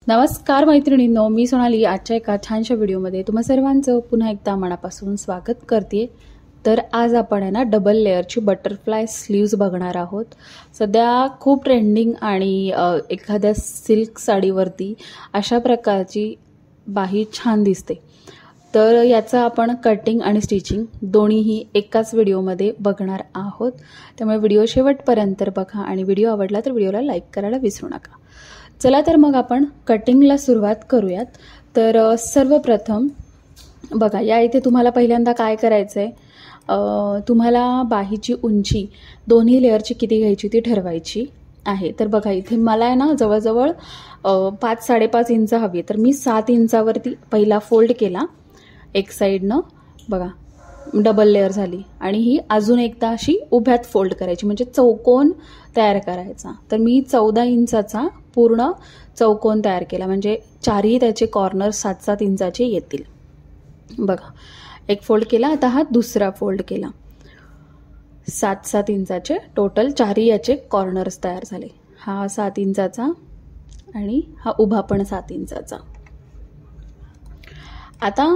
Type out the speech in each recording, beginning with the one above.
नमस्कार मैत्रिणींनो, मी सोनाली आजच्या एका छानशा व्हिडिओमध्ये तुम्हा सर्वांचं पुन्हा एकदा मनापासून स्वागत करते। तर आज आपण आहे ना डबल लेअरची बटरफ्लाय स्लीव्ज बघणार आहोत। सध्या खूप ट्रेंडिंग आणि एखाद्या सिल्क साडीवरती अशा प्रकारची बाही छान दिसते। तर याचा आपण कटिंग आणि स्टिचिंग दोन्हीही एकाच व्हिडिओमध्ये बघणार आहोत। त्यामुळे व्हिडिओ शेवटपर्यंत बघा आणि व्हिडिओ आवडला तर व्हिडिओला लाईक करायला विसरू नका। चला तर मग आपण कटिंगला सुरुवात करूयात। तर सर्वप्रथम बघा, या इथे तुम्हाला पहिल्यांदा काय करायचं आहे, तुम्हाला बाहीची उंची दोन्ही लेअरची किती घ्यायची ती ठरवायची आहे। तर बघा इथे मला आहे ना जवळजवळ 5-5.5 इंच हवी, तर मी 7 इंचावरती पहिला फोल्ड केला एक साईडनं, बघा डबल लेअर झाली आणि ही अजून एकदा अशी उभ्यात फोल्ड करायची म्हणजे चौकोन तयार करायचा। तर मी 14 इंचाचा पूर्ण चौकोन तयार केला म्हणजे चारही त्याचे कॉर्नर 7-7 इंचाचे येतील। बघा एक फोल्ड केला, आता हा दुसरा फोल्ड केला, 7-7 इंचाचे टोटल चारही याचे कॉर्नर्स तयार झाले। हा 7 इंचाचा आणि हा उभा पण 7 इंचाचा। आता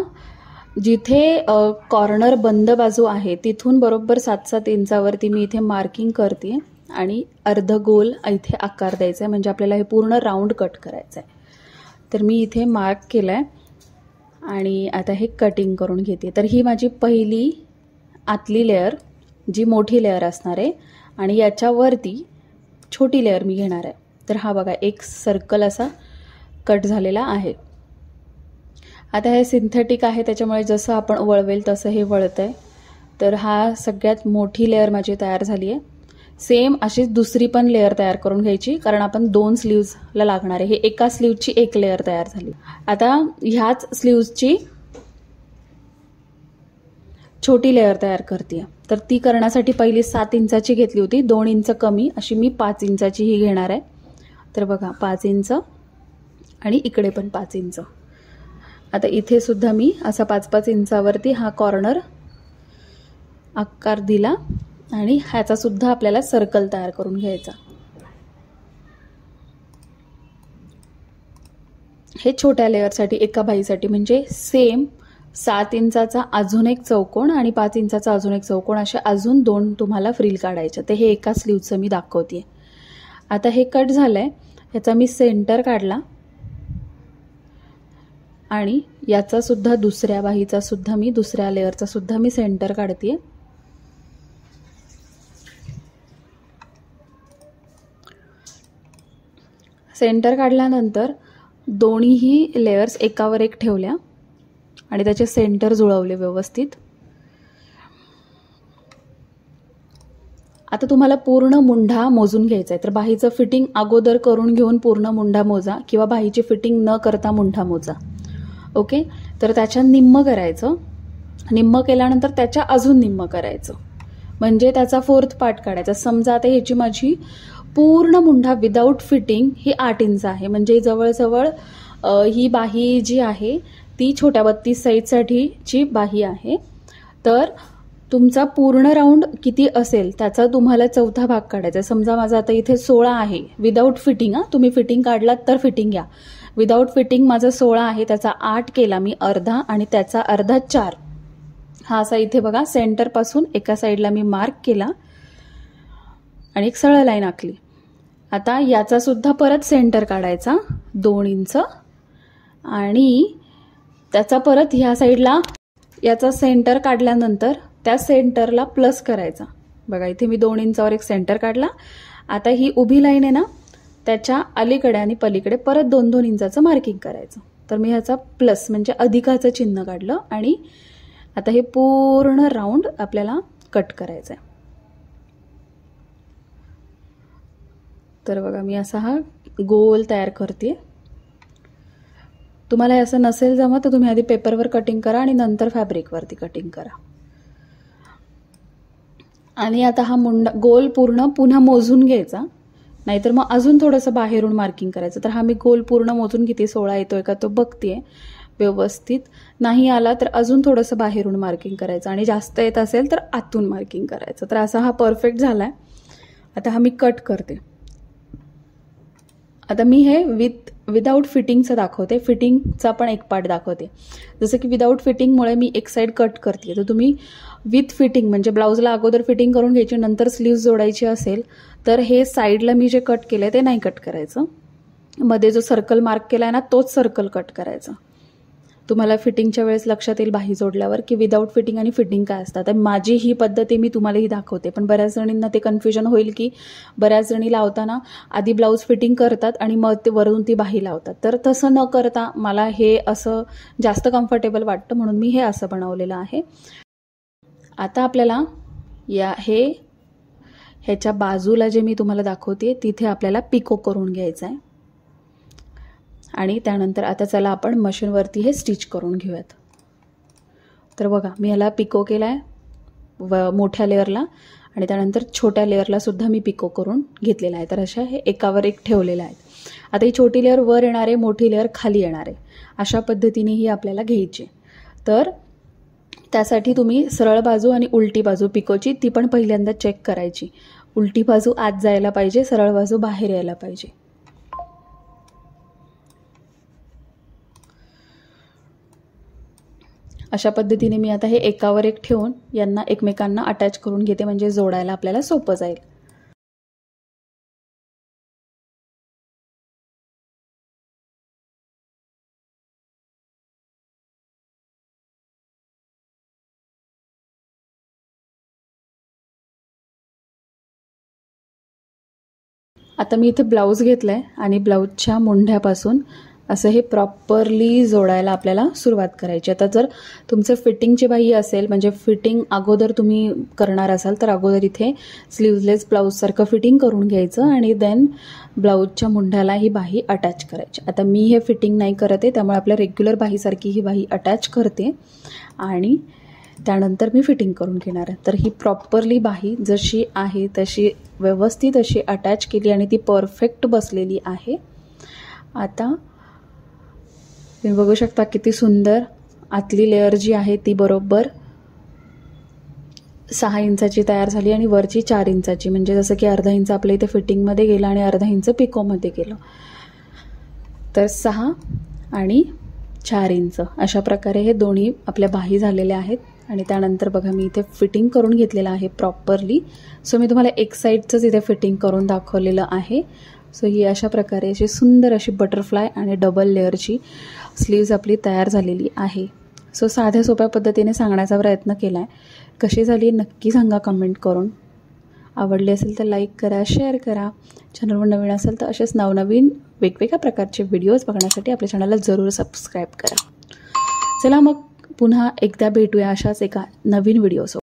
जिथे कॉर्नर बंद बाजू आहे तिथून बरोबर 7-7 इंचावरती मी इथे मार्किंग करते आणि अर्ध गोल इथे आकार द्यायचा आहे म्हणजे आपल्याला हे पूर्ण राऊंड कट करायचं आहे। तर मी इथे मार्क केलाय आणि आता हे कटिंग करून घेते। तर ही माझी पहिली आतली लेअर जी मोठी लेअर असणार आहे आणि याच्यावरती छोटी लेअर मी घेणार आहे। तर हा बघा एक सर्कल असा कट झालेला आहे। आता हे सिंथेटिक आहे त्याच्यामुळे जसं आपण वळवेल तसं हे वळतंय। तर हा सगळ्यात मोठी लेअर माझी तयार झाली आहे। सेम अशीच दुसरी पण लेअर तयार करून घ्यायची कारण आपण 2 स्लीव्जला लागणार आहे। हे एका स्लीव्हची एक लेअर तयार झाली। आता ह्याच स्लीव्जची छोटी लेअर तयार करते। तर ती करण्यासाठी पहिली 7 इंचाची घेतली होती, 2 इंच कमी अशी मी 5 इंचाची ही घेणार आहे। तर बघा 5 इंच आणि इकडे पण 5 इंच। आता इथे सुद्धा मी असा 5-5 इंचावरती हा कॉर्नर आकार दिला आणि ह्याचा सुद्धा आपल्याला सर्कल तयार करून घ्यायचा। हे छोट्या लेअरसाठी एका बाहीसाठी म्हणजे सेम 7 इंचाचा अजून एक चौकोन आणि 5 इंचाचा अजून एक चौकोन असे अजून 2 तुम्हाला फ्रिल काढायचे। ते हे एका स्लीव्हचं मी दाखवते। आता हे कट झालंय, याचा मी सेंटर काढला आणि याचा सुद्धा दुसऱ्या बाहीचा सुद्धा मी दुसऱ्या लेअरचा सुद्धा मी सेंटर काढते। सेंटर काढल्यानंतर दोन्हीही लेयर्स एकावर एक ठेवल्या आणि त्याचे सेंटर जुळवले व्यवस्थित। आता तुम्हाला पूर्ण मुंढा मोजून घ्यायचा आहे। तर बाहीचं फिटिंग अगोदर करून घेऊन पूर्ण मुंढा मोजा किंवा बाहीची फिटिंग न करता मुंढा मोजा। ओके, तर त्याच्या निम्म करायचं, निम्म केल्यानंतर त्याच्या अजून निम्म करायचं म्हणजे त्याचा 4th पार्ट काढायचा। समजा आता ह्याची माझी पूर्ण मुंढा विदाऊट फिटिंग ही 8 इंच आहे म्हणजे जवळजवळ ही बाही जी आहे ती छोट्या 32 साईजसाठीची बाही आहे। तर तुमचा पूर्ण राऊंड किती असेल त्याचा तुम्हाला 4था भाग काढायचा। समजा माझा आता इथे 16 आहे विदाऊट फिटिंग, तुम्ही फिटिंग काढलात तर फिटिंग घ्या। विदाऊट फिटिंग माझं 16 आहे, त्याचा 8 केला मी अर्धा आणि त्याचा अर्धा 4। हा असा इथे बघा सेंटर पासून एका साईडला मी मार्क केला आणि एक सरळ लाईन आखली। आता याचा सुद्धा परत सेंटर काढायचा 2 इंच आणि त्याचा परत ह्या साईडला याचा सेंटर काढल्यानंतर त्या सेंटरला प्लस करायचा। बघा इथे मी 2 इंचावर एक सेंटर काढला। आता ही उभी लाईन आहे ना त्याच्या अलीकडे आणि पलीकडे परत 2-2 इंचाचं मार्किंग करायचं। तर मी ह्याचा प्लस म्हणजे अधिकाचं चिन्ह काढलं आणि आता हे पूर्ण राऊंड आपल्याला कट करायचं आहे। तर बघा मी असा हा गोल तयार करते। तुम्हाला हे असं नसेल जमत तर तुम्ही आधी पेपरवर कटिंग करा आणि नंतर फॅब्रिकवरती कटिंग करा। आणि आता हा मुंडा गोल पूर्ण पुन्हा मोजून घ्यायचा, नाहीतर मग अजून थोडंसं बाहेरून मार्किंग करायचं। तर हा मी गोल पूर्ण मोजून किती 16 येतोय का तो बघतेय व्यवस्थित, नाही आला तर अजून थोडंसं बाहेरून मार्किंग करायचं आणि जास्त येत असेल तर आतून मार्किंग करायचं। तर असा हा परफेक्ट झालाय। आता हा मी कट करते। आता मी हे विदाऊट फिटिंगचं दाखवते, फिटिंगचा पण एक पार्ट दाखवते. जसं की विदाऊट फिटिंगमुळे मी एक साईड कट करते, तर तुम्ही विथ फिटिंग म्हणजे ब्लाऊजला अगोदर फिटिंग करून घ्यायची, नंतर स्लीव्ज जोडायची असेल तर हे साईडला मी जे कट केलं आहे ते नाही कट करायचं. मध्ये जो सर्कल मार्क केला आहे ना तोच सर्कल कट करायचा. तुम्हाला फिटिंगच्या वेळेस लक्षात येईल बाही जोडल्यावर की विदाऊट फिटिंग आणि फिटिंग काय असतात. तर माझी ही पद्धती मी तुम्हालाही दाखवते, पण बऱ्याच जणींना ते कन्फ्युजन होईल की बऱ्याच जणी लावताना आधी ब्लाऊज फिटिंग करतात आणि मग ते वरून ती बाही लावतात. तर तसं न करता मला हे असं जास्त कम्फर्टेबल वाटतं म्हणून मी हे असं बनवलेलं आहे. आता आपल्याला ह्याच्या बाजूला जे मी तुम्हाला दाखवते तिथे आपल्याला पिको करून घ्यायचं आहे आणि त्यानंतर आता चला आपण मशीनवरती हे स्टिच करून घेऊयात. तर बघा मी ह्याला पिको केला आहे मोठ्या लेअरला आणि त्यानंतर छोट्या लेअरला सुद्धा मी पिको करून घेतलेला आहे. तर अशा हे एकावर एक ठेवलेलं आहे. आता ही छोटी लेअर वर येणार आहे, मोठी लेअर खाली येणार आहे, अशा पद्धतीने ही आपल्याला घ्यायची. तर त्यासाठी तुम्ही सरळ बाजू आणि उलटी बाजू पिकोची ती पण पहिल्यांदा चेक करायची. उलटी बाजू आत जायला पाहिजे, सरळ बाजू बाहेर यायला पाहिजे. अशा पद्धतीने मी आता हे एकावर एक ठेवून यांना एकमेकांना अटॅच करून घेते, म्हणजे जोडायला आपल्याला सोपं जाईल. आता मी इथे ब्लाऊज घेतलाय आणि ब्लाऊजच्या मुंढ्यापासून असं हे प्रॉपरली जोडायला आपल्याला सुरुवात करायची. आता जर तुमचं फिटिंगची बाही असेल, म्हणजे फिटिंग अगोदर तुम्ही करणार असाल तर अगोदर इथे स्लीवलेस ब्लाऊजसारखं फिटिंग करून घ्यायचं आणि देन ब्लाऊजच्या मुंढ्याला ही बाही अटॅच करायची. आता मी हे फिटिंग नाही करत आहे, त्यामुळे आपल्या रेग्युलर बाहीसारखी ही बाही अटॅच करते आणि त्यानंतर मी फिटिंग करून घेणार आहे. तर ही प्रॉपरली बाही जशी आहे तशी व्यवस्थित अशी अटॅच केली आणि ती परफेक्ट बसलेली आहे. आता तुम्ही बघू शकता किती सुंदर आतली लेअर जी आहे ती बरोबर 6 इंचाची तयार झाली आणि वरची 4 इंचाची, म्हणजे जसं की अर्धा इंच आपल्या इथे फिटिंगमध्ये गेलं आणि अर्धा इंच पिकोमध्ये गेलं. तर 6 आणि 4 इंच अशा प्रकारे हे दोन्ही आपल्या बाही झालेल्या आहेत. आणि त्यानंतर बघा मी इथे फिटिंग करून घेतलेलं आहे प्रॉपरली. सो मी तुम्हाला एक साईडचंच इथे फिटिंग करून दाखवलेलं आहे. सो ही अशा प्रकारे अशी सुंदर अशी बटरफ्लाय आणि डबल लेअरची स्लीव्ज आपली तयार झालेली आहे. सो साध्या सोप्या पद्धतीने सांगण्याचा प्रयत्न केला आहे. कशी झाली नक्की सांगा कमेंट करून. आवडली असेल तर लाईक करा, शेअर करा. चॅनलवर नवीन असेल तर असेच नवनवीन वेगवेगळ्या प्रकारचे व्हिडिओज बघण्यासाठी आपल्या चॅनलला जरूर सबस्क्राईब करा. चला मग पुन्हा एकदा भेटूया अशाच एका नवीन व्हिडिओसोबत.